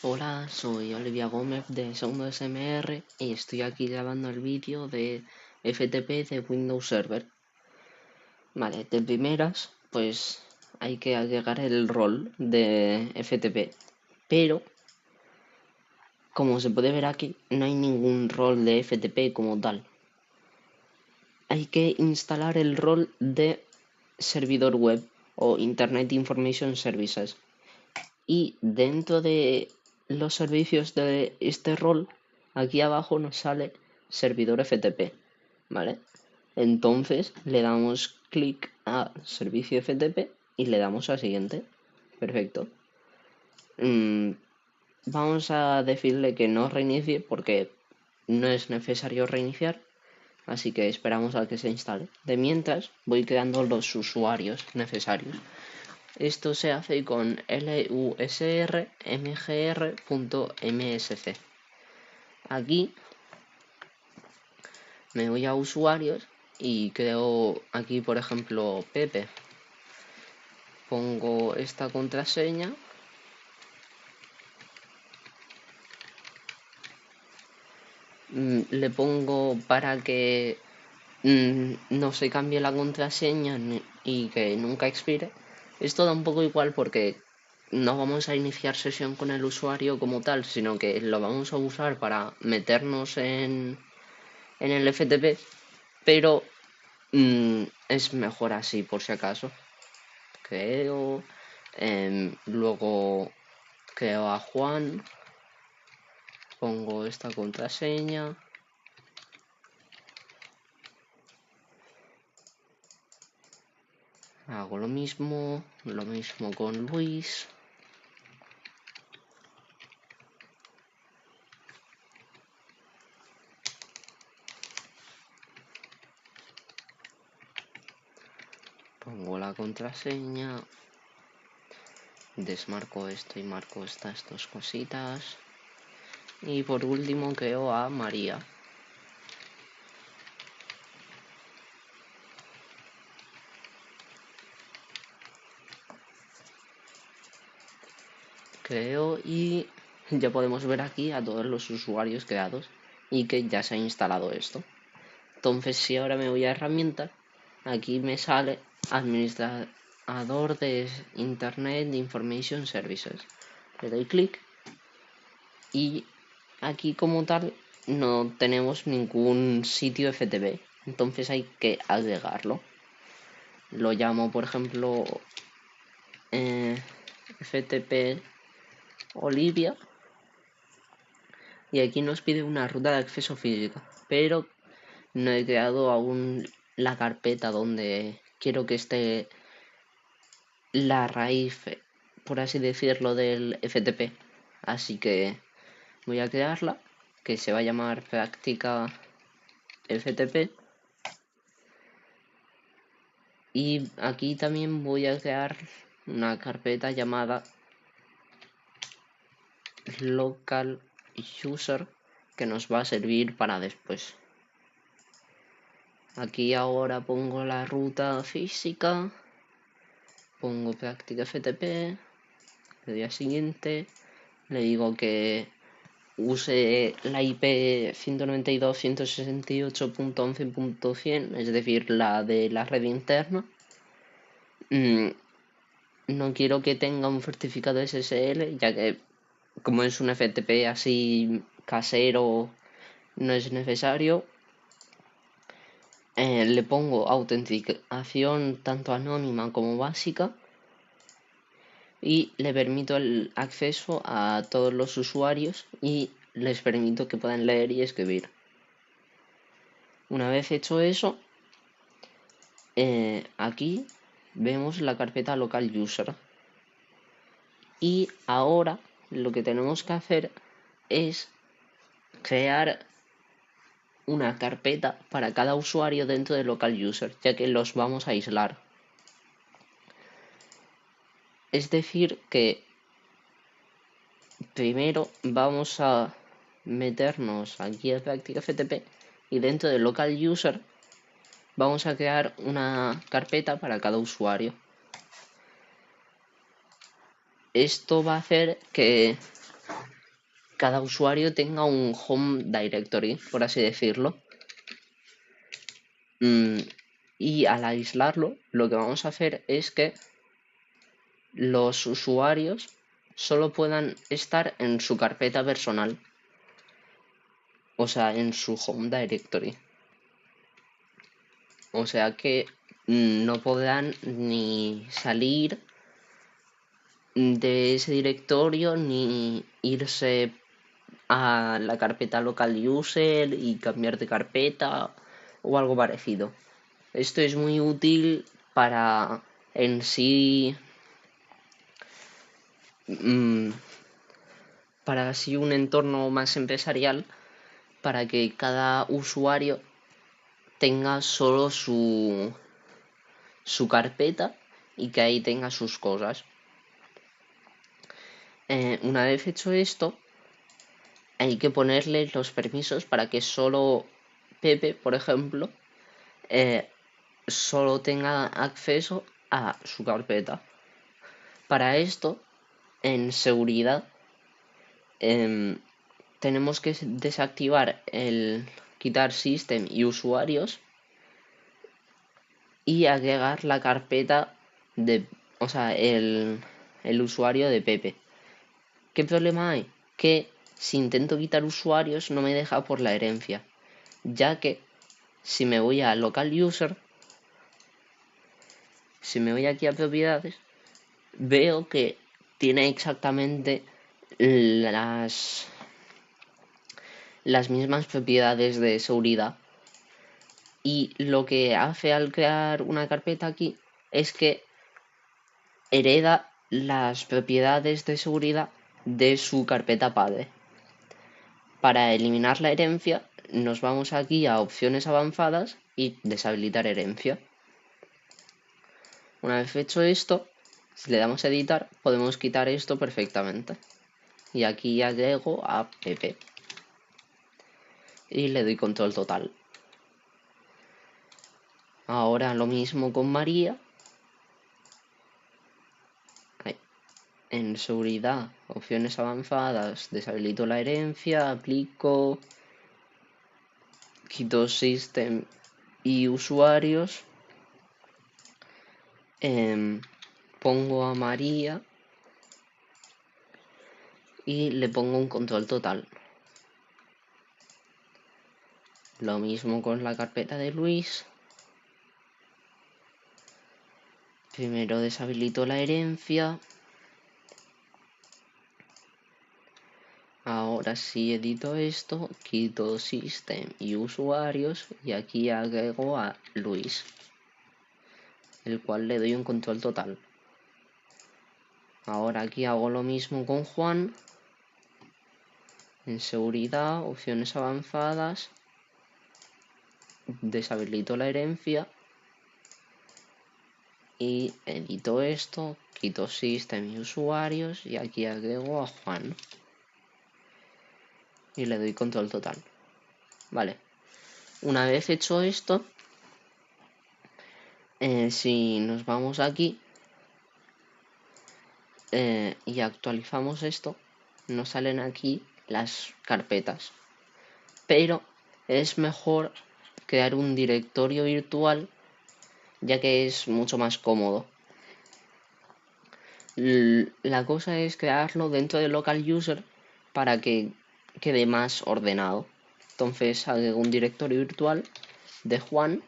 Hola, soy Olivia Gómez de Segundo SMR y estoy aquí grabando el vídeo de FTP de Windows Server. Vale, de primeras, pues hay que agregar el rol de FTP, pero como se puede ver aquí, no hay ningún rol de FTP como tal. Hay que instalar el rol de servidor web o Internet Information Services. Y dentro de los servicios de este rol, aquí abajo nos sale servidor FTP, ¿vale? Entonces le damos clic a servicio FTP y le damos a siguiente. Perfecto. Vamos a decirle que no reinicie porque no es necesario reiniciar, así que esperamos a que se instale. De mientras voy creando los usuarios necesarios. Esto se hace con lusr.mgr.msc. Aquí me voy a usuarios y creo aquí, por ejemplo, Pepe. Pongo esta contraseña. Le pongo para que no se cambie la contraseña y que nunca expire. Esto da un poco igual porque no vamos a iniciar sesión con el usuario como tal, sino que lo vamos a usar para meternos en el FTP, pero es mejor así por si acaso. Creo, luego creo a Juan, pongo esta contraseña. Hago lo mismo con Luis. Pongo la contraseña. Desmarco esto y marco estas dos cositas. Y por último creo a María. Creo y ya podemos ver aquí a todos los usuarios creados y que ya se ha instalado esto. Entonces, si ahora me voy a herramientas, aquí me sale administrador de Internet Information Services. Le doy clic y aquí como tal no tenemos ningún sitio FTP, entonces hay que agregarlo. Lo llamo, por ejemplo, FTP Olivia y aquí nos pide una ruta de acceso física, pero no he creado aún la carpeta donde quiero que esté la raíz, por así decirlo, del FTP. Así que voy a crearla, que se va a llamar práctica FTP. Y aquí también voy a crear una carpeta llamada local user que nos va a servir para después. Aquí ahora pongo la ruta física, pongo práctica FTP, le doy a siguiente, le digo que use la IP 192.168.11.100, es decir, la de la red interna. No quiero que tenga un certificado SSL, ya que como es un FTP así casero, no es necesario. Le pongo autenticación tanto anónima como básica y le permito el acceso a todos los usuarios y les permito que puedan leer y escribir. Una vez hecho eso, aquí vemos la carpeta local user y ahora lo que tenemos que hacer es crear una carpeta para cada usuario dentro de local user, ya que los vamos a aislar. Es decir que primero vamos a meternos aquí a práctica FTP y dentro de local user vamos a crear una carpeta para cada usuario. Esto va a hacer que cada usuario tenga un home directory, por así decirlo. Y al aislarlo, lo que vamos a hacer es que los usuarios solo puedan estar en su carpeta personal, o sea, en su home directory. O sea que no podrán ni salir de ese directorio ni irse a la carpeta local user y cambiar de carpeta o algo parecido. Esto es muy útil para en sí para así un entorno más empresarial, para que cada usuario tenga solo su carpeta y que ahí tenga sus cosas. Una vez hecho esto, hay que ponerle los permisos para que solo Pepe, por ejemplo, solo tenga acceso a su carpeta. Para esto, en seguridad, tenemos que desactivar el quitar system y usuarios y agregar la carpeta de, o sea, el usuario de Pepe. ¿Qué problema hay? Que si intento quitar usuarios no me deja por la herencia, ya que si me voy a local user, si me voy aquí a propiedades, veo que tiene exactamente las mismas propiedades de seguridad. Y lo que hace al crear una carpeta aquí es que hereda las propiedades de seguridad de su carpeta padre. Para eliminar la herencia, nos vamos aquí a opciones avanzadas y deshabilitar herencia. Una vez hecho esto, si le damos a editar, podemos quitar esto perfectamente. Y aquí agrego a Pepe. Y le doy control total. Ahora lo mismo con María. En seguridad, opciones avanzadas, deshabilito la herencia, aplico, quito system y usuarios, pongo a María y le pongo un control total. Lo mismo con la carpeta de Luis. Primero deshabilito la herencia. Ahora sí edito esto, quito system y usuarios y aquí agrego a Luis, el cual le doy un control total. Ahora aquí hago lo mismo con Juan. En seguridad, opciones avanzadas, deshabilito la herencia y edito esto, quito system y usuarios y aquí agrego a Juan y le doy control total. Vale, una vez hecho esto, si nos vamos aquí y actualizamos esto, nos salen aquí las carpetas, pero es mejor crear un directorio virtual ya que es mucho más cómodo. La cosa es crearlo dentro de local user para que quede más ordenado. Entonces agrego un directorio virtual de Juan,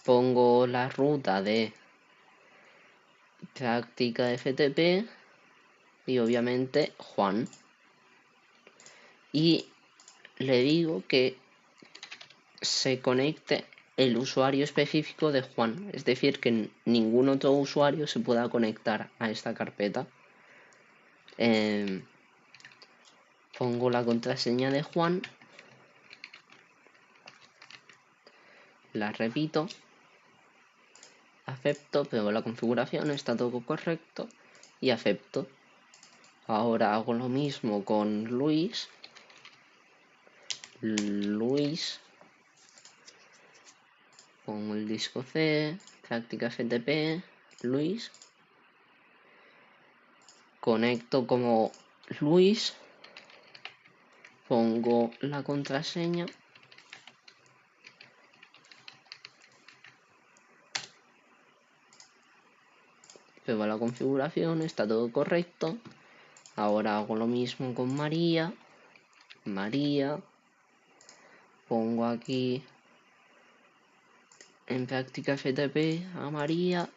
pongo la ruta de práctica FTP y obviamente Juan, y le digo que se conecte el usuario específico de Juan, es decir, que ningún otro usuario se pueda conectar a esta carpeta. Pongo la contraseña de Juan, la repito, acepto, pruebo la configuración, está todo correcto y acepto. Ahora hago lo mismo con Luis. Pongo el disco C, práctica FTP, Luis. Conecto como Luis pongo la contraseña. Pego la configuración, está todo correcto. Ahora hago lo mismo con María. Pongo aquí en práctica FTP a María.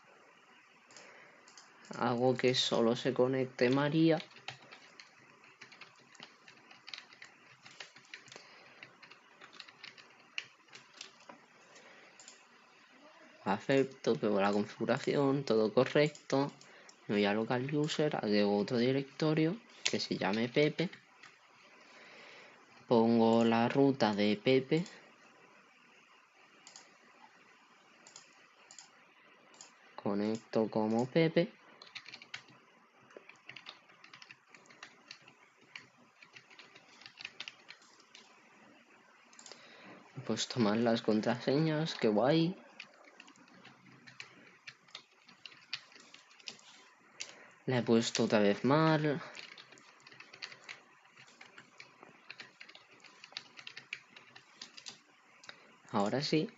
Hago que solo se conecte María. Acepto, pego la configuración, todo correcto. Me voy a local user, agrego otro directorio que se llame Pepe. Pongo la ruta de Pepe. Conecto como Pepe. Pues tomar las contraseñas, qué guay. La he puesto otra vez mal. Ahora sí.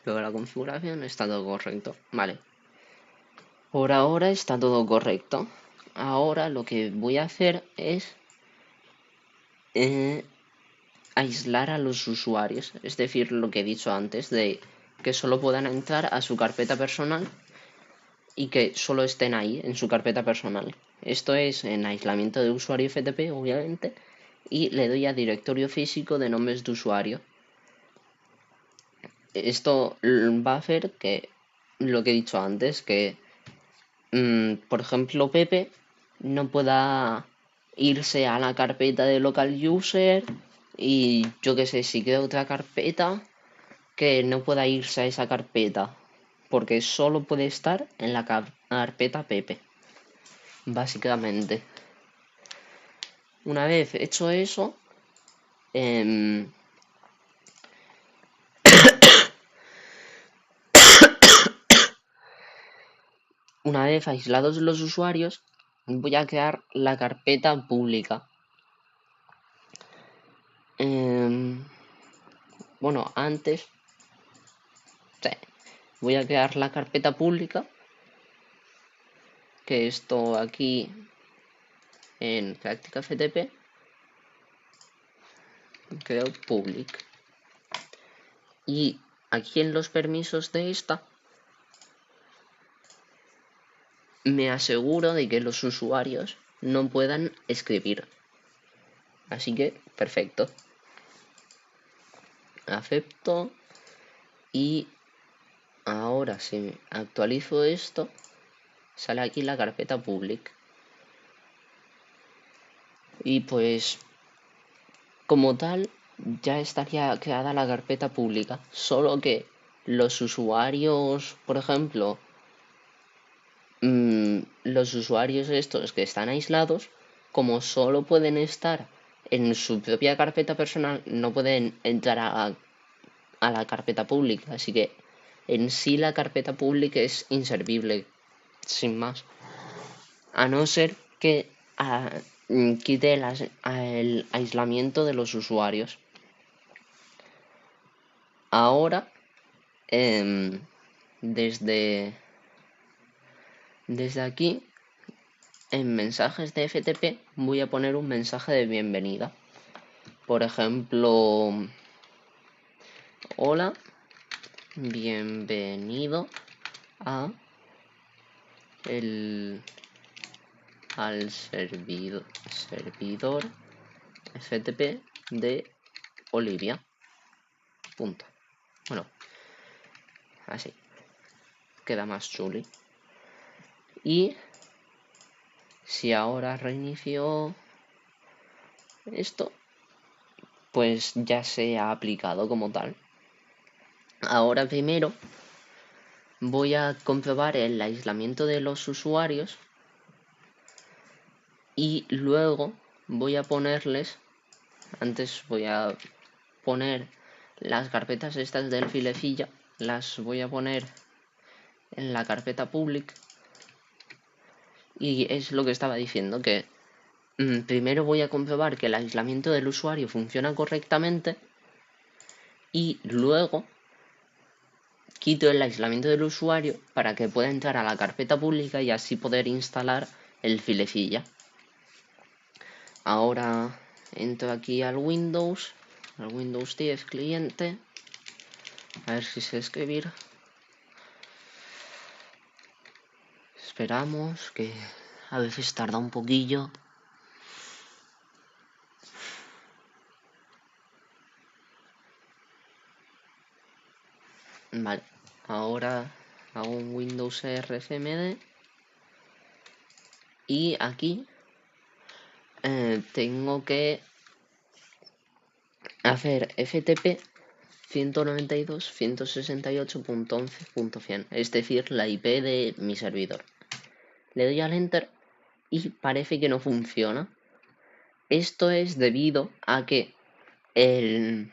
Luego la configuración está todo correcto. Vale. Por ahora está todo correcto. Ahora lo que voy a hacer es aislar a los usuarios. Es decir, lo que he dicho antes, de que solo puedan entrar a su carpeta personal y que solo estén ahí, en su carpeta personal. Esto es en aislamiento de usuario FTP, obviamente, y le doy a directorio físico de nombres de usuario. Esto va a hacer que, lo que he dicho antes, que, por ejemplo, Pepe no pueda irse a la carpeta de local user y yo que sé, si queda otra carpeta, que no pueda irse a esa carpeta, porque solo puede estar en la carpeta Pepe, básicamente. Una vez hecho eso, una vez aislados los usuarios, voy a crear la carpeta pública. Bueno, antes voy a crear la carpeta pública, que esto aquí en práctica FTP creo public, y aquí en los permisos de esta me aseguro de que los usuarios no puedan escribir. Así que perfecto, acepto. Y ahora si actualizo esto, sale aquí la carpeta public. Y pues como tal ya estaría creada la carpeta pública, solo que los usuarios, por ejemplo, los usuarios estos que están aislados, como solo pueden estar en su propia carpeta personal, no pueden entrar a la carpeta pública, así que en sí la carpeta pública es inservible, sin más, a no ser que quite el aislamiento de los usuarios. Ahora, desde aquí, en mensajes de FTP, voy a poner un mensaje de bienvenida. Por ejemplo, hola, bienvenido al servidor FTP de Olivia. Punto. Bueno, así queda más chuli. Y si ahora reinicio esto, pues ya se ha aplicado como tal. Ahora primero voy a comprobar el aislamiento de los usuarios y luego voy a ponerles, antes voy a poner las carpetas estas del filecilla, las voy a poner en la carpeta public. Y es lo que estaba diciendo, que primero voy a comprobar que el aislamiento del usuario funciona correctamente y luego quito el aislamiento del usuario para que pueda entrar a la carpeta pública y así poder instalar el filecilla. Ahora entro aquí al Windows 10 cliente, a ver si sé escribir. Esperamos, que a veces tarda un poquillo. Vale, ahora hago un Windows RCMD y aquí tengo que hacer FTP 192.168.11.100, es decir, la IP de mi servidor. Le doy al Enter y parece que no funciona. Esto es debido a que el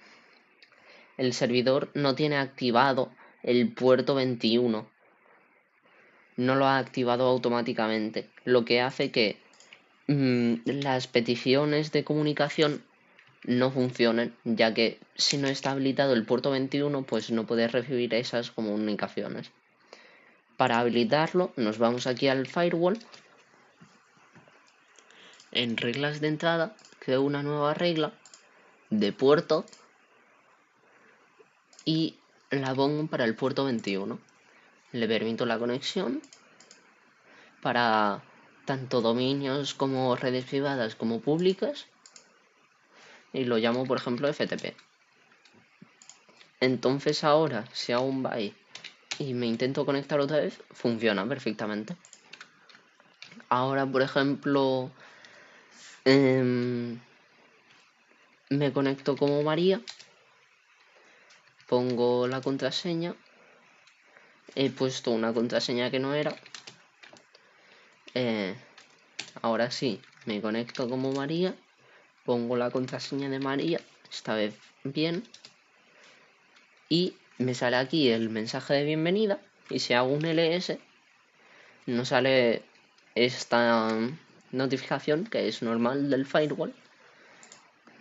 servidor no tiene activado el puerto 21. No lo ha activado automáticamente, lo que hace que las peticiones de comunicación no funcionen, ya que si no está habilitado el puerto 21, pues no puedes recibir esas comunicaciones. Para habilitarlo, nos vamos aquí al firewall. En reglas de entrada, creo una nueva regla de puerto y la pongo para el puerto 21. Le permito la conexión para tanto dominios como redes privadas como públicas y lo llamo, por ejemplo, FTP. Entonces ahora, si hago un byte y me intento conectar otra vez, funciona perfectamente. Ahora, por ejemplo, me conecto como María, pongo la contraseña, he puesto una contraseña que no era, ahora sí, me conecto como María, pongo la contraseña de María, esta vez bien, y me sale aquí el mensaje de bienvenida, y si hago un ls, no sale esta notificación que es normal del firewall.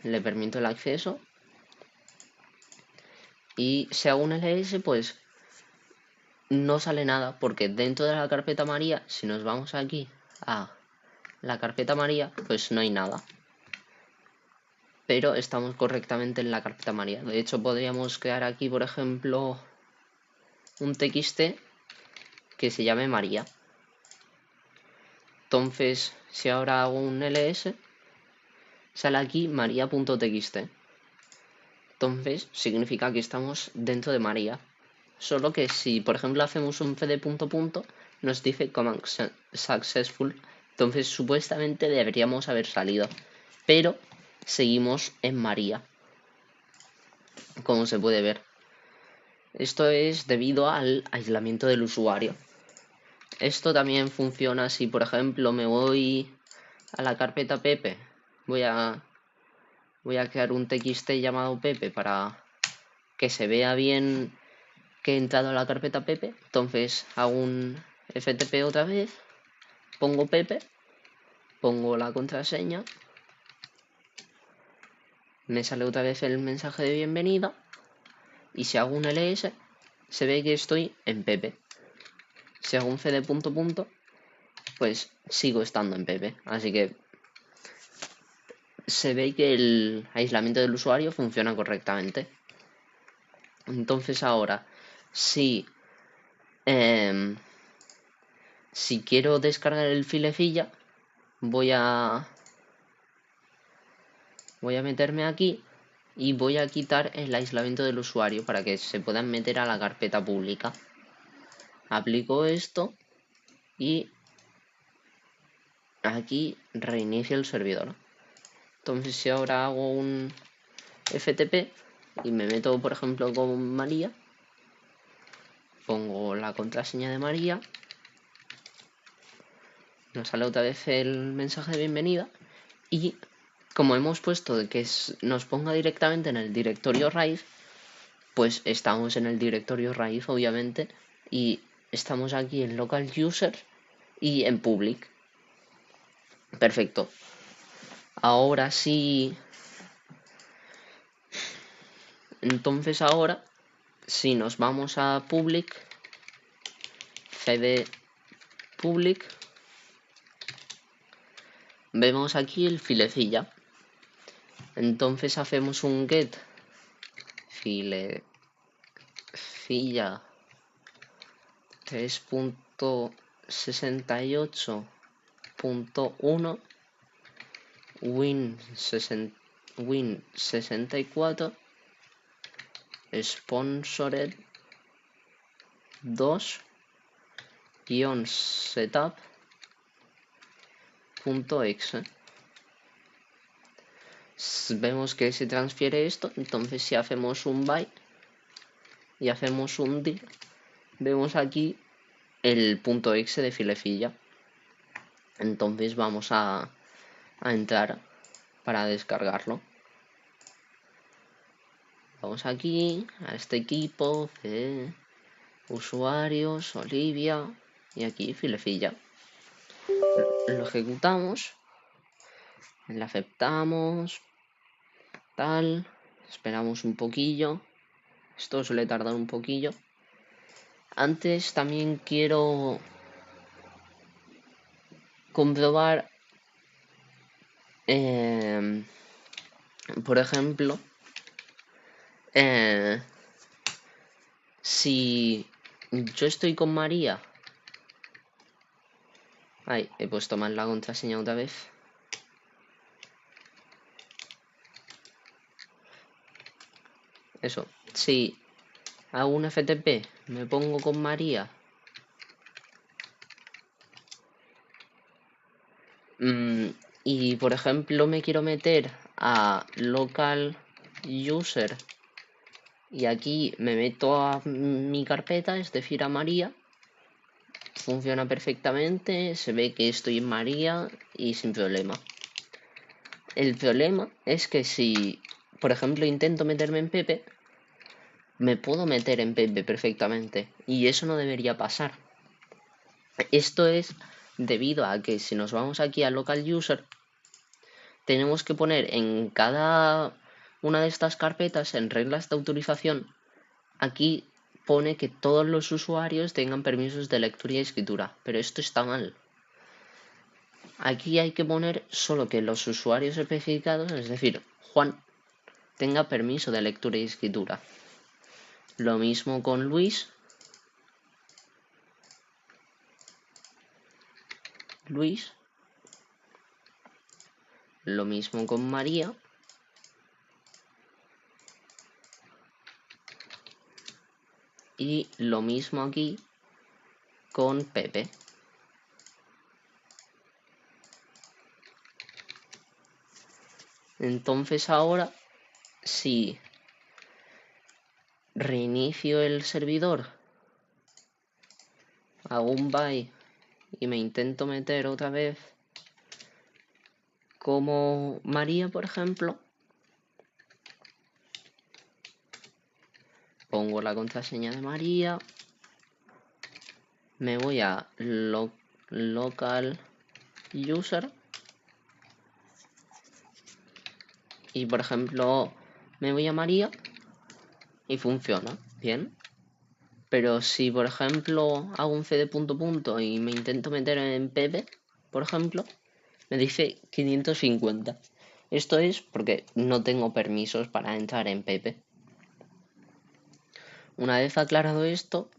Le permito el acceso y si hago un ls, pues no sale nada, porque dentro de la carpeta María, si nos vamos aquí a la carpeta María, pues no hay nada, pero estamos correctamente en la carpeta María. De hecho, podríamos crear aquí, por ejemplo, un txt que se llame María. Entonces, si ahora hago un ls, sale aquí maria.txt. Entonces, significa que estamos dentro de María. Solo que si, por ejemplo, hacemos un cd punto punto, nos dice command successful. Entonces, supuestamente deberíamos haber salido. Pero seguimos en María, como se puede ver. Esto es debido al aislamiento del usuario. Esto también funciona si, por ejemplo, me voy a la carpeta Pepe. Voy a crear un txt llamado Pepe para que se vea bien que he entrado a la carpeta Pepe. Entonces hago un FTP otra vez, pongo Pepe, pongo la contraseña, me sale otra vez el mensaje de bienvenida y si hago un ls se ve que estoy en Pepe. Si hago un cd punto punto, pues sigo estando en Pepe. Así que se ve que el aislamiento del usuario funciona correctamente. Entonces ahora, si quiero descargar el filecilla, voy a meterme aquí y voy a quitar el aislamiento del usuario para que se puedan meter a la carpeta pública. Aplico esto y aquí reinicio el servidor. Entonces si ahora hago un FTP y me meto, por ejemplo, con María, pongo la contraseña de María, nos sale otra vez el mensaje de bienvenida y como hemos puesto de que nos ponga directamente en el directorio raíz, pues estamos en el directorio raíz, obviamente, y estamos aquí en local user y en public. Perfecto. ahora sí. Entonces ahora, si nos vamos a public, cd public, vemos aquí el filecilla. Entonces hacemos un get filecilla 3.68.1 win64 sponsored 2-setup.exe. Vemos que se transfiere esto, entonces si hacemos un byte y hacemos un dir, vemos aquí el .exe de filecilla. Entonces vamos a entrar para descargarlo. Vamos aquí a este equipo de usuarios, Olivia, y aquí filecilla. Lo ejecutamos, le aceptamos, tal, esperamos un poquillo. Esto suele tardar un poquillo. Antes también quiero comprobar, por ejemplo, si yo estoy con María. Ay, he puesto mal la contraseña otra vez. Eso, si hago un FTP, me pongo con María. Y por ejemplo me quiero meter a local user y aquí me meto a mi carpeta, es decir, a María. Funciona perfectamente, se ve que estoy en María y sin problema. El problema es que si, por ejemplo, intento meterme en Pepe, me puedo meter en Pepe perfectamente y eso no debería pasar. Esto es debido a que si nos vamos aquí a local user, tenemos que poner en cada una de estas carpetas, en reglas de autorización, aquí pone que todos los usuarios tengan permisos de lectura y escritura, pero esto está mal. Aquí hay que poner solo que los usuarios especificados, es decir, Juan, tenga permiso de lectura y escritura. Lo mismo con Luis. Lo mismo con María. Y lo mismo aquí con Pepe. Entonces ahora, si reinicio el servidor, hago un byte y me intento meter otra vez como María, por ejemplo, pongo la contraseña de María, me voy a local user y por ejemplo me voy a María y funciona bien. Pero si por ejemplo hago un cd punto punto y me intento meter en Pepe, por ejemplo, me dice 550. Esto es porque no tengo permisos para entrar en Pepe. Una vez aclarado esto,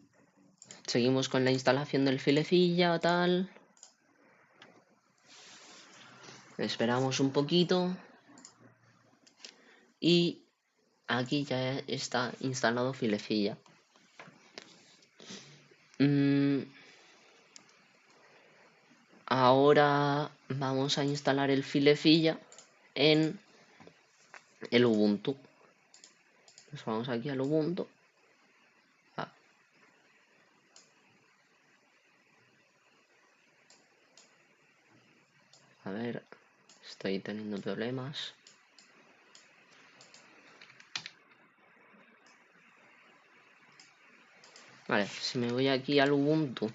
seguimos con la instalación del filecilla, tal. Esperamos un poquito. Y aquí ya está instalado filecilla. Ahora vamos a instalar el filecilla en el Ubuntu. Nos vamos aquí al Ubuntu. A ver, estoy teniendo problemas. Vale, si me voy aquí al Ubuntu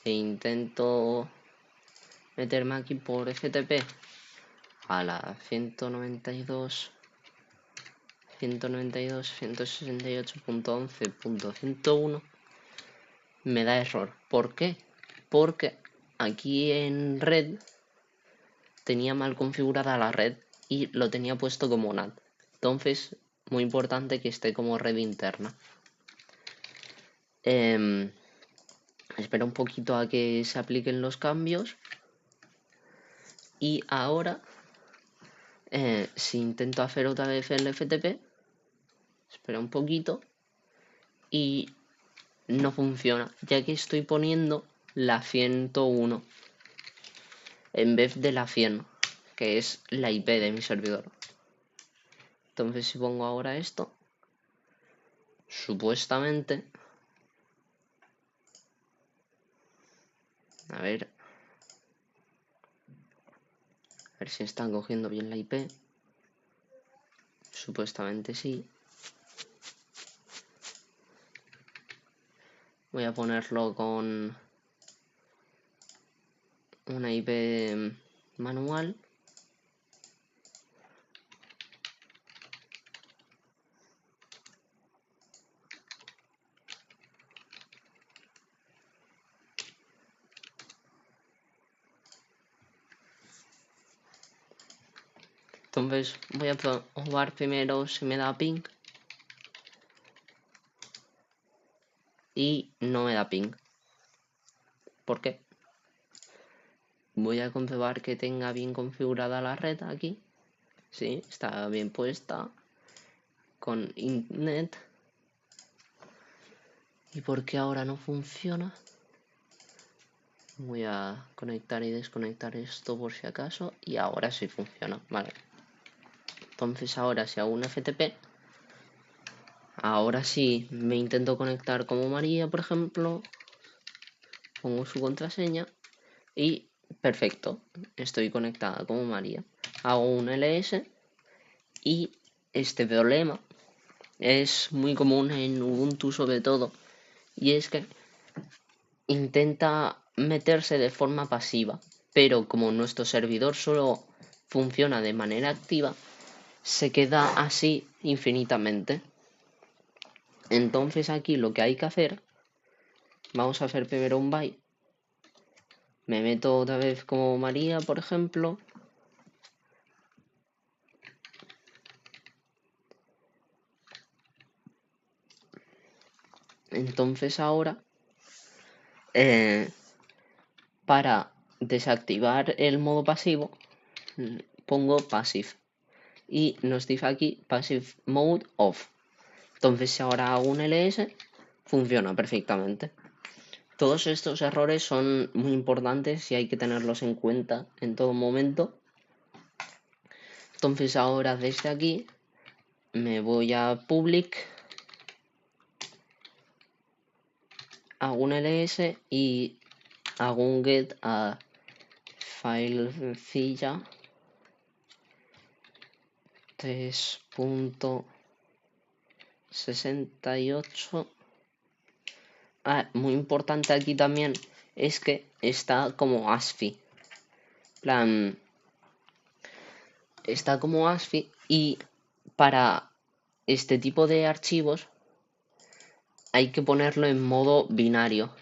e intento meterme aquí por FTP a la 192.168.11.101 me da error. ¿Por qué? Porque aquí en red tenía mal configurada la red y lo tenía puesto como NAT. Entonces, muy importante que esté como red interna. Espera un poquito a que se apliquen los cambios. Y ahora, si intento hacer otra vez el FTP, espera un poquito y no funciona, ya que estoy poniendo la 101 en vez de la 100, que es la IP de mi servidor. Entonces, si pongo ahora esto, supuestamente, a ver si están cogiendo bien la IP. Supuestamente sí. Voy a ponerlo con una IP manual. Entonces voy a probar primero si me da ping. Y no me da ping. ¿Por qué? Voy a comprobar que tenga bien configurada la red aquí. Sí, está bien puesta. Con internet. ¿Y por qué ahora no funciona? Voy a conectar y desconectar esto por si acaso. Y ahora sí funciona. Vale. Entonces ahora si hago un FTP. Ahora sí me intento conectar como María, por ejemplo. Pongo su contraseña. Y perfecto. Estoy conectada como María. Hago un LS. Y este problema es muy común en Ubuntu sobre todo. Y es que intenta meterse de forma pasiva, pero como nuestro servidor solo funciona de manera activa, se queda así infinitamente. Entonces aquí lo que hay que hacer, vamos a hacer primero un byte. Me meto otra vez como María, por ejemplo. Entonces ahora, para desactivar el modo pasivo, pongo passive. Y nos dice aquí passive mode off. Entonces si ahora hago un ls, funciona perfectamente. Todos estos errores son muy importantes y hay que tenerlos en cuenta en todo momento. Entonces ahora desde aquí me voy a public, hago un ls y hago un get a filecilla 3.68. Muy importante aquí también es que está como ASCII. Está como ASCII y para este tipo de archivos hay que ponerlo en modo binario.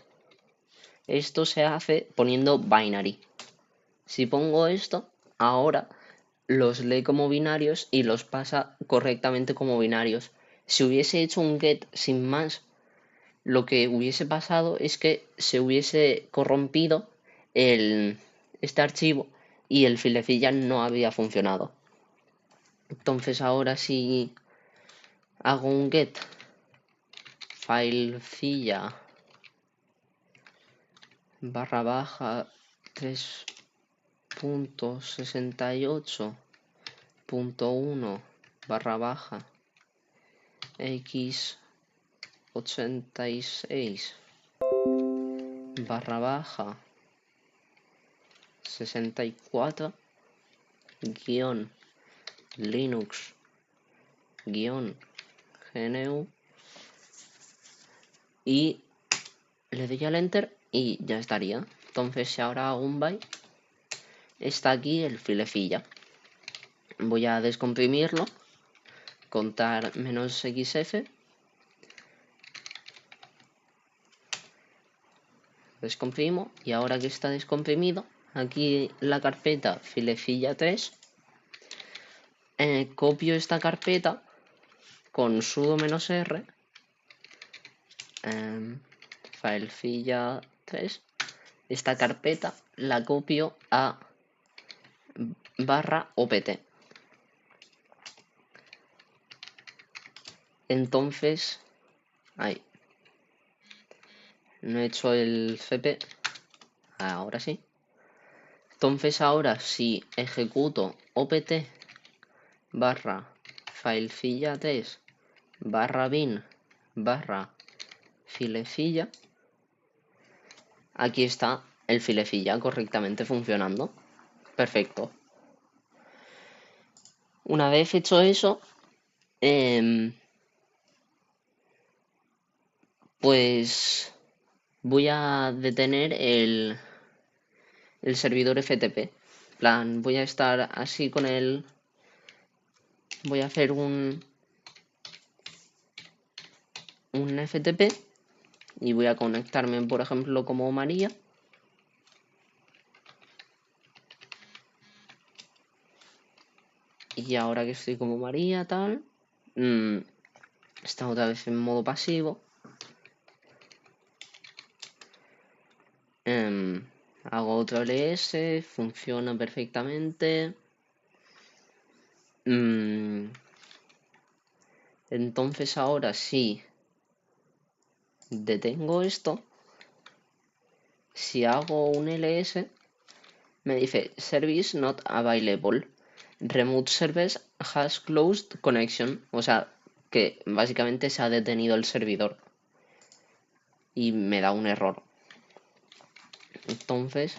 Esto se hace poniendo binary. Si pongo esto, ahora los lee como binarios y los pasa correctamente como binarios. Si hubiese hecho un get sin más, lo que hubiese pasado es que se hubiese corrompido este archivo y el filecilla no había funcionado. Entonces ahora si hago un get filecilla // 3.68.1 x86 /64 Linux GNU y le doy al enter y ya estaría. Entonces si ahora hago un byte, está aquí el filefilla. Voy a descomprimirlo, contar -xf, descomprimo, y ahora que está descomprimido, aquí la carpeta filefilla 3, copio esta carpeta con sudo -r, filefilla 3, esta carpeta la copio a /opt. Entonces, ahí, no he hecho el cp, ahora sí. Entonces ahora si ejecuto opt /filefilla 3 /bin /filefilla, aquí está el filefilla correctamente funcionando. Perfecto. Una vez hecho eso, pues voy a detener el servidor FTP. Plan, voy a estar así con él. Voy a hacer un FTP y voy a conectarme, por ejemplo, como María. Y ahora que estoy como María, tal, está otra vez en modo pasivo. Hago otro ls, funciona perfectamente. Entonces ahora sí detengo esto. Si hago un ls, me dice service not available, remote service has closed connection, o sea que básicamente se ha detenido el servidor y me da un error. Entonces,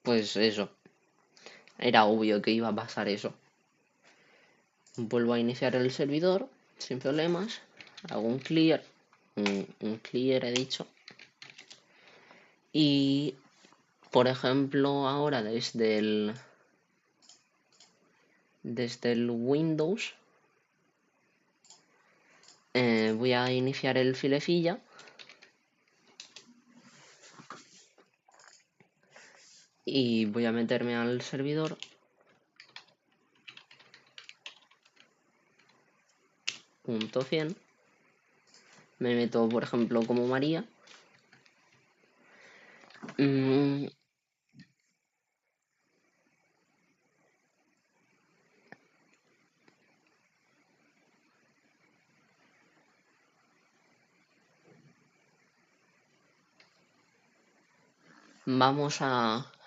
pues eso, era obvio que iba a pasar eso. Vuelvo a iniciar el servidor sin problemas, hago un clear, un clear he dicho, y por ejemplo ahora desde el Windows voy a iniciar el filefilla y voy a meterme al servidor. .100, me meto por ejemplo como María.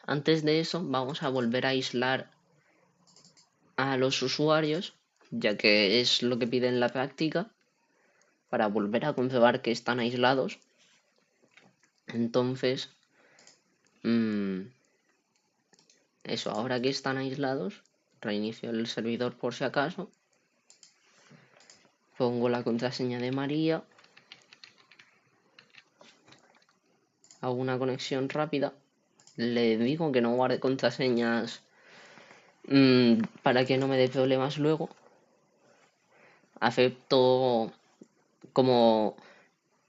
Antes de eso, vamos a volver a aislar a los usuarios, ya que es lo que pide en la práctica, para volver a comprobar que están aislados. Entonces, eso, ahora que están aislados, reinicio el servidor por si acaso, pongo la contraseña de María, hago una conexión rápida, le digo que no guarde contraseñas para que no me dé problemas luego. Acepto, como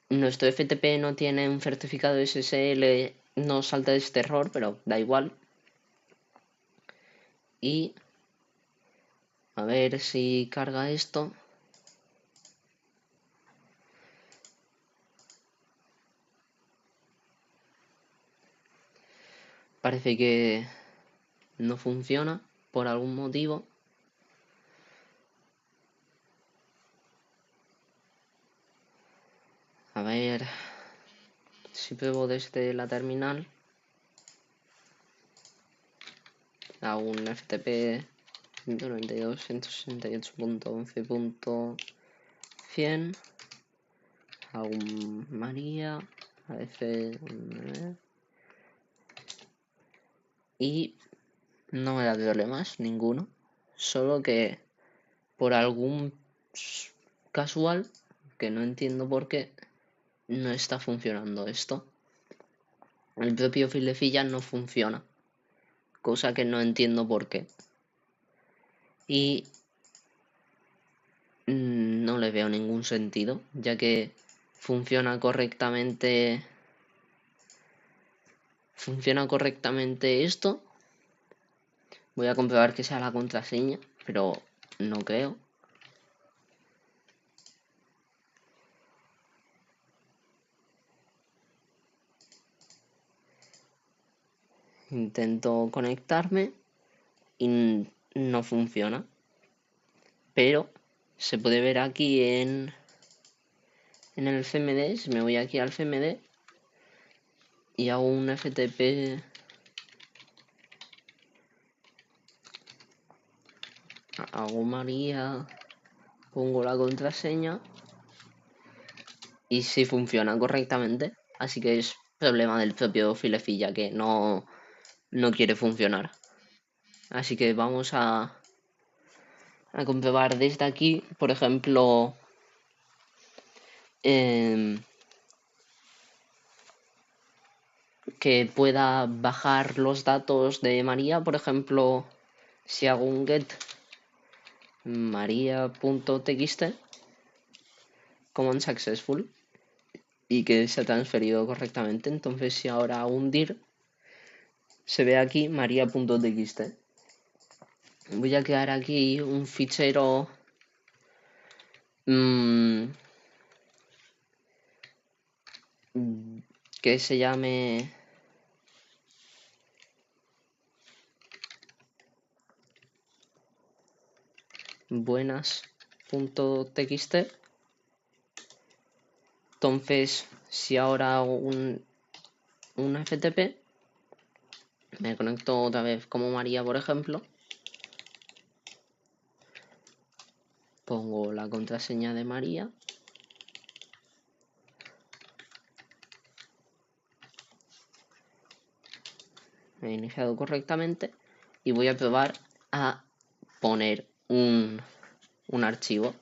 nuestro FTP no tiene un certificado SSL, no salta este error, pero da igual. Y a ver si carga esto. Parece que no funciona por algún motivo. A ver si pruebo desde la terminal. Hago un FTP 192.168.11.100. Hago un María. Y no me da problemas ninguno. Solo que por algún casual, que no entiendo por qué, no está funcionando esto. El propio filefilla no funciona. cosa que no entiendo por qué. Y no le veo ningún sentido, ya que funciona correctamente esto. Voy a comprobar que sea la contraseña, pero no creo. Intento conectarme y no funciona. Pero se puede ver aquí en el CMD. Si me voy aquí al CMD y hago un FTP, hago María, pongo la contraseña y sí funciona correctamente. Así que es problema del propio Filefilla que no quiere funcionar. Así que vamos a comprobar desde aquí, por ejemplo, que pueda bajar los datos de María. Por ejemplo, si hago un get maria.txt command successful y que se ha transferido correctamente, entonces si ahora hago un dir, se ve aquí maria.txt. Voy a crear aquí un fichero que se llame buenas.txt. Entonces, si ahora hago un FTP, me conecto otra vez como María, por ejemplo, pongo la contraseña de María, he iniciado correctamente y voy a probar a poner un archivo,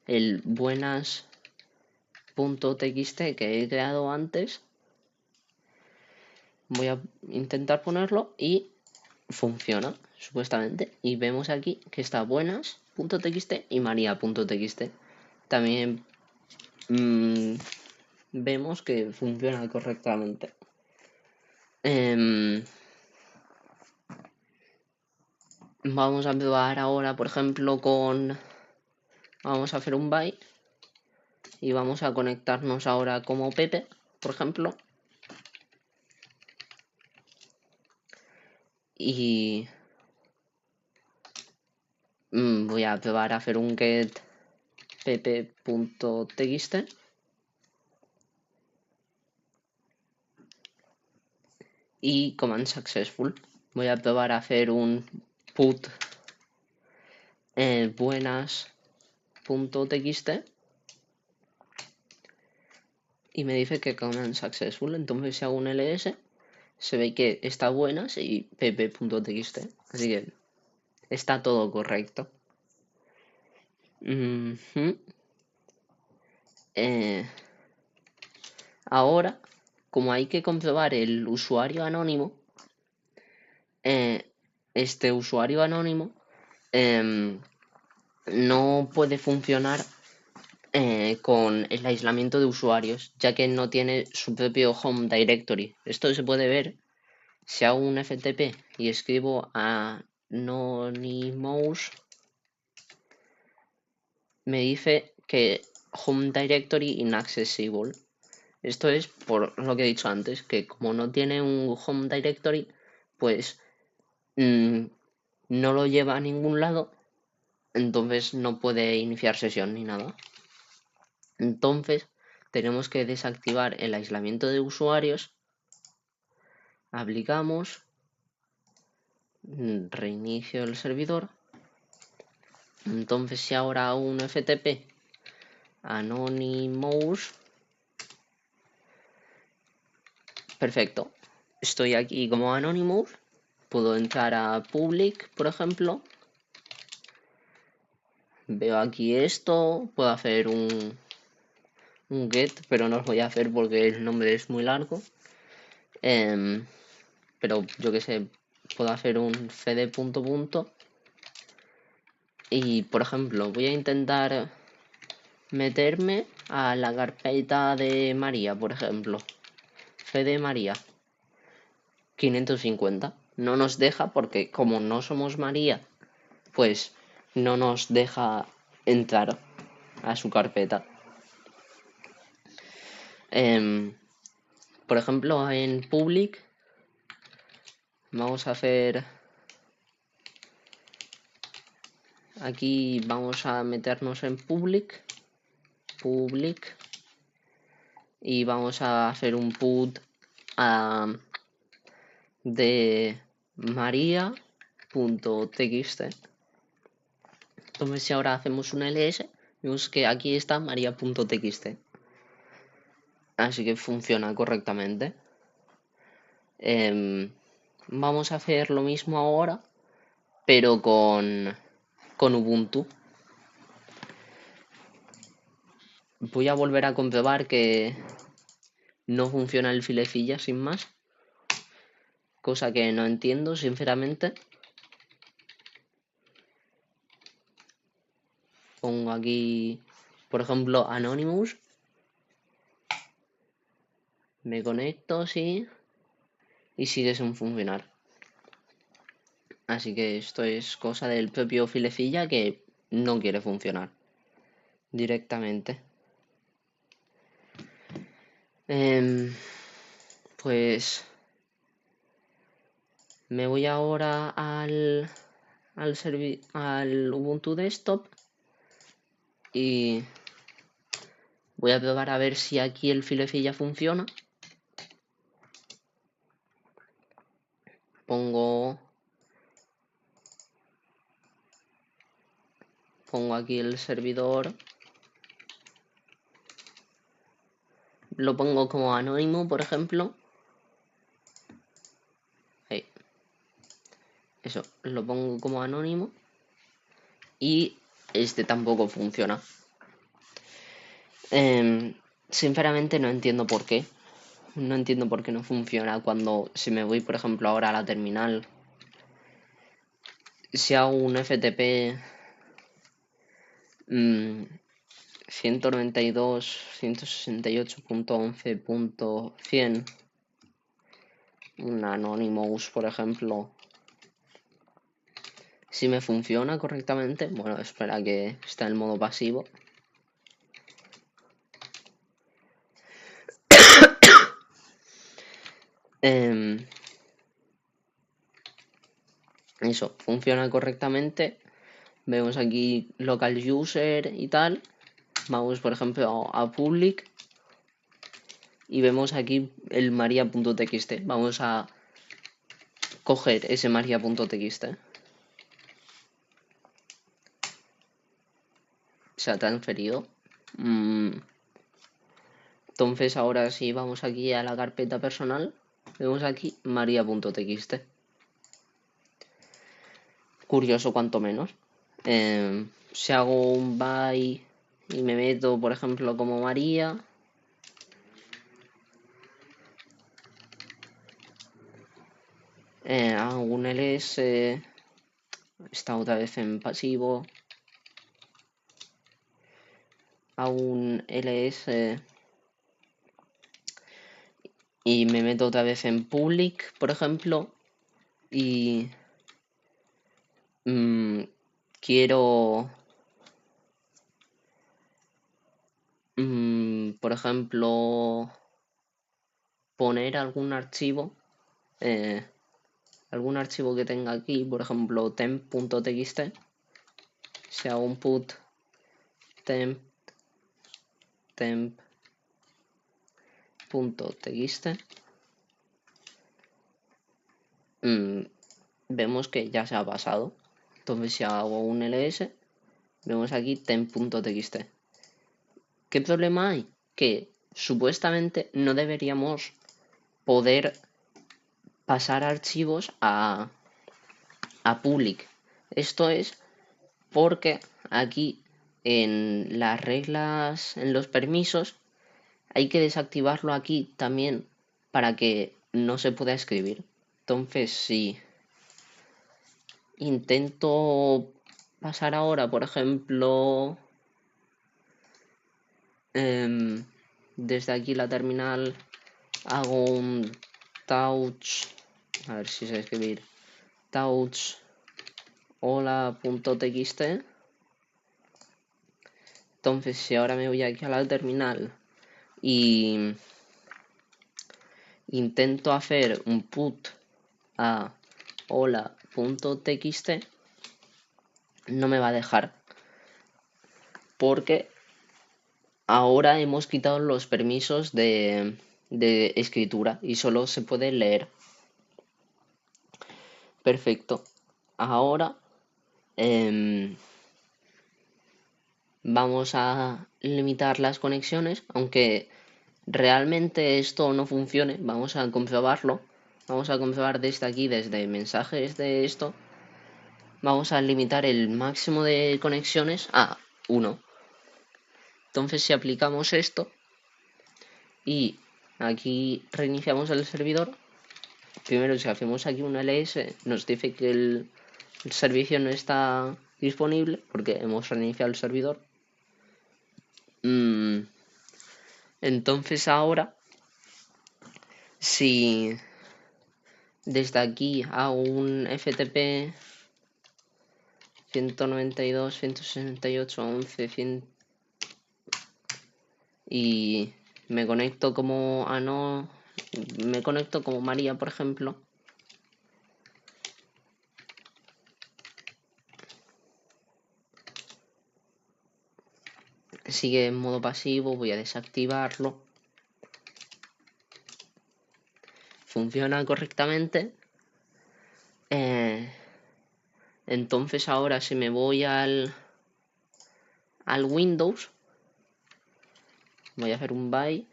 el buenas.txt que he creado antes. Voy a intentar ponerlo y funciona supuestamente, y vemos aquí que está buenas.txt y maria.txt. También vemos que funciona correctamente. Vamos a probar ahora, por ejemplo, vamos a hacer un byte y vamos a conectarnos ahora como Pepe, por ejemplo, y voy a probar a hacer un get pepe.txt y command successful. Voy a probar a hacer un put buenas.txt y me dice que command successful. Entonces si hago un ls, se ve que está buenas y pp.txt, así que está todo correcto. Ahora, como hay que comprobar el usuario anónimo, este usuario anónimo no puede funcionar con el aislamiento de usuarios, ya que no tiene su propio home directory. Esto se puede ver si hago un FTP y escribo anonymous, me dice que home directory inaccessible. Esto es por lo que he dicho antes, que como no tiene un home directory, pues no lo lleva a ningún lado, entonces no puede iniciar sesión ni nada. Entonces tenemos que desactivar el aislamiento de usuarios, aplicamos, reinicio el servidor. Entonces si ahora hago un FTP anonymous, perfecto, estoy aquí como anonymous, puedo entrar a public, por ejemplo, veo aquí esto, puedo hacer un get, pero no lo voy a hacer porque el nombre es muy largo. Pero yo que sé, puedo hacer un cd punto punto y, por ejemplo, voy a intentar meterme a la carpeta de María, por ejemplo. cd María 550. No nos deja porque como no somos María, pues no nos deja entrar a su carpeta. Por ejemplo, en public vamos a hacer... Aquí vamos a meternos en public y vamos a hacer un put de maria.txt. Entonces si ahora hacemos un ls, vemos que aquí está maria.txt. Así que funciona correctamente. Vamos a hacer lo mismo ahora, pero con Ubuntu. Voy a volver a comprobar que no funciona el filecilla sin más. Cosa que no entiendo, sinceramente. Pongo aquí, por ejemplo, Anonymous. Me conecto, sí. Y sigue sin funcionar. Así que esto es cosa del propio filecilla que no quiere funcionar directamente. Pues me voy ahora al Ubuntu Desktop y voy a probar a ver si aquí el filecilla funciona. Pongo aquí el servidor. Lo pongo como anónimo, por ejemplo. Ahí. Eso, lo pongo como anónimo. Y este tampoco funciona. Sinceramente no entiendo por qué. No entiendo por qué no funciona cuando si me voy, por ejemplo, ahora a la terminal. Si hago un FTP 192.168.11.100 un Anonymous, por ejemplo, si me funciona correctamente, bueno, espera que está en modo pasivo. Eso, funciona correctamente. Vemos aquí local user y tal. Vamos, por ejemplo, a public y vemos aquí el maria.txt. Vamos a coger ese maria.txt. Se ha transferido. Entonces ahora sí vamos aquí a la carpeta personal. Vemos aquí maria.txt. Curioso cuanto menos. Si hago un by y me meto, por ejemplo, como María. Hago un ls. Está otra vez en pasivo. Hago un ls. Y me meto otra vez en public, por ejemplo. Y quiero, por ejemplo, poner algún archivo que tenga aquí, por ejemplo, temp.txt. Si hago un put temp.txt, vemos que ya se ha pasado. Entonces si hago un ls, vemos aquí temp.txt. ¿Qué problema hay? Que supuestamente no deberíamos poder pasar archivos a public. Esto es porque aquí en las reglas, en los permisos, hay que desactivarlo aquí también para que no se pueda escribir. Entonces, si intento pasar ahora, por ejemplo, desde aquí la terminal hago un touch, a ver si sé escribir, touch hola.txt. Entonces, si ahora me voy aquí a la terminal y intento hacer un put a hola.txt, no me va a dejar porque ahora hemos quitado los permisos de escritura y solo se puede leer. Perfecto. Ahora vamos a limitar las conexiones, aunque realmente esto no funcione. Vamos a comprobarlo. Vamos a comprobar desde aquí, desde mensajes de esto. Vamos a limitar el máximo de conexiones a 1. Entonces, si aplicamos esto y aquí reiniciamos el servidor, primero si hacemos aquí un ls, nos dice que el servicio no está disponible porque hemos reiniciado el servidor. Entonces ahora, si desde aquí hago un FTP 192.168.11.100 y me conecto como me conecto como María, por ejemplo, sigue en modo pasivo, voy a desactivarlo, funciona correctamente. Entonces ahora si me voy al Windows, voy a hacer un by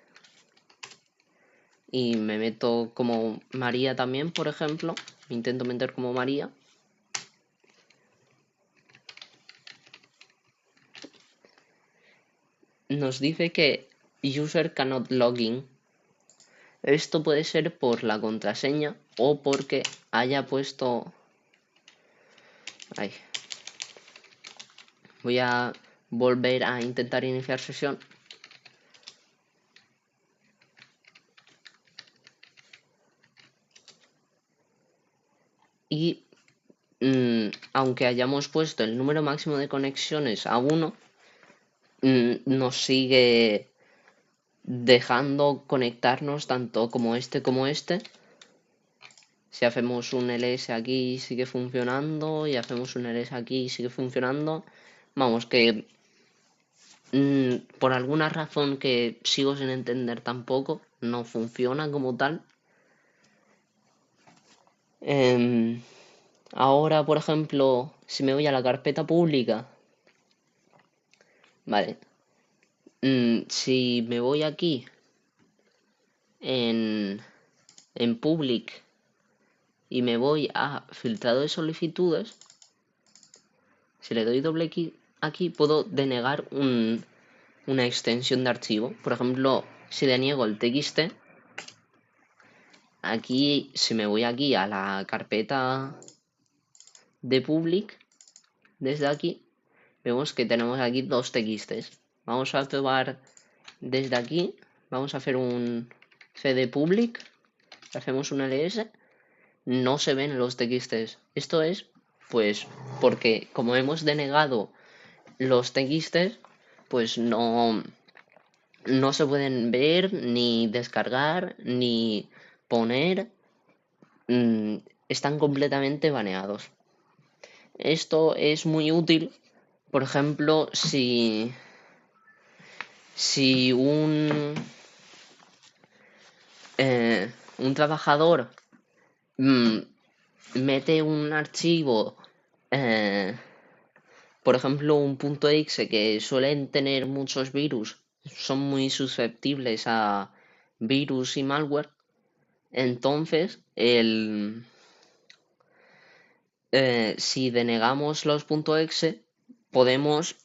y me meto como María también, por ejemplo, me intento meter como María. Nos dice que user cannot login. Esto puede ser por la contraseña o porque haya puesto... Ay. Voy a volver a intentar iniciar sesión. Y aunque hayamos puesto el número máximo de conexiones a 1, nos sigue dejando conectarnos tanto como este. Si hacemos un ls aquí sigue funcionando y hacemos un ls aquí sigue funcionando. Vamos, que por alguna razón que sigo sin entender tampoco, no funciona como tal. Ahora, por ejemplo, si me voy a la carpeta pública, vale, si me voy aquí en public y me voy a filtrado de solicitudes, si le doy doble clic aquí puedo denegar una extensión de archivo. Por ejemplo, si deniego el txt, aquí si me voy aquí a la carpeta de public, desde aquí vemos que tenemos aquí dos txts. Vamos a probar desde aquí, vamos a hacer un cd public, hacemos un ls, no se ven los txts. Esto es pues porque como hemos denegado los txts, pues no se pueden ver, ni descargar, ni poner, están completamente baneados. Esto es muy útil, por ejemplo, si un trabajador mete un archivo, por ejemplo, un .exe que suelen tener muchos virus, son muy susceptibles a virus y malware. Entonces, si denegamos los .exe, podemos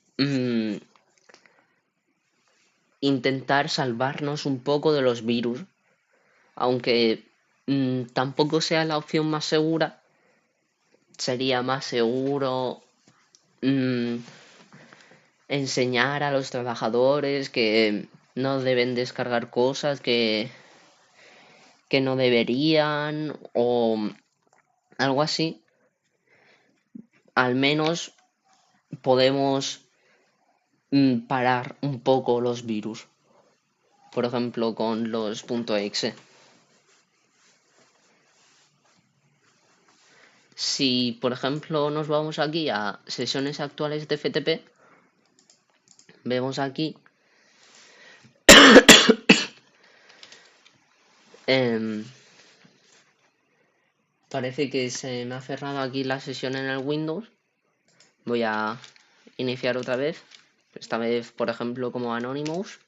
intentar salvarnos un poco de los virus, aunque tampoco sea la opción más segura, sería más seguro mm, enseñar a los trabajadores que no deben descargar cosas que no deberían o algo así. Al menos podemos parar un poco los virus, por ejemplo con los .exe. Si por ejemplo nos vamos aquí a sesiones actuales de FTP, vemos aquí em, parece que se me ha cerrado aquí la sesión en el Windows. Voy a iniciar otra vez, esta vez por ejemplo como Anonymous.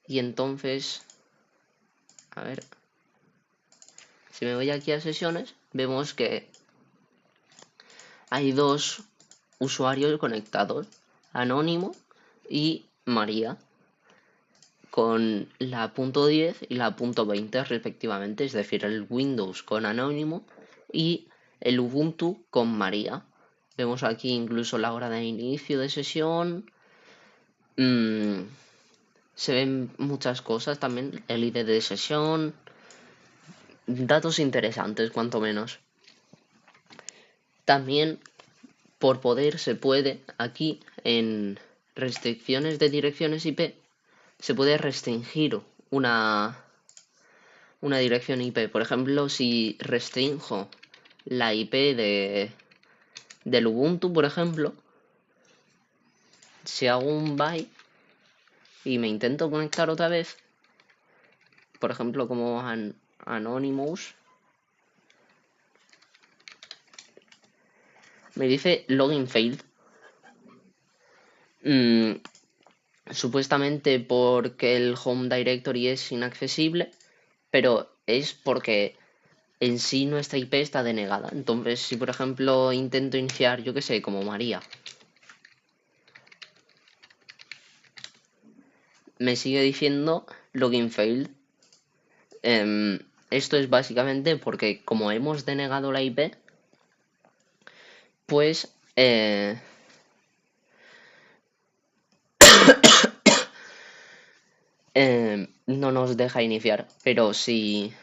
Y entonces, a ver, si me voy aquí a sesiones, vemos que hay dos usuarios conectados, Anónimo y María, con la .10 y la .20 respectivamente, es decir, el Windows con Anónimo y el Ubuntu con María. Vemos aquí incluso la hora de inicio de sesión. Se ven muchas cosas también, el ID de sesión, datos interesantes cuanto menos. También por poder se puede aquí en restricciones de direcciones IP se puede restringir una dirección IP. Por ejemplo, si restringo la IP del Ubuntu, por ejemplo, si hago un byte y me intento conectar otra vez, por ejemplo como Anonymous, me dice login failed. Supuestamente porque el home directory es inaccesible, pero es porque en sí nuestra IP está denegada. Entonces, si por ejemplo intento iniciar, yo que sé, como María, me sigue diciendo login failed. Esto es básicamente porque como hemos denegado la IP, pues no nos deja iniciar. Pero si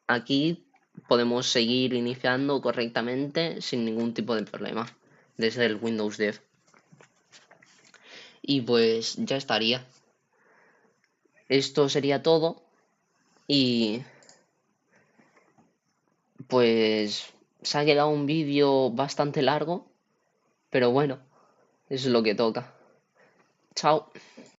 aquí podemos seguir iniciando correctamente sin ningún tipo de problema desde el Windows 10. Y pues ya estaría. Esto sería todo. Y pues se ha quedado un vídeo bastante largo, pero bueno, es lo que toca. Chao.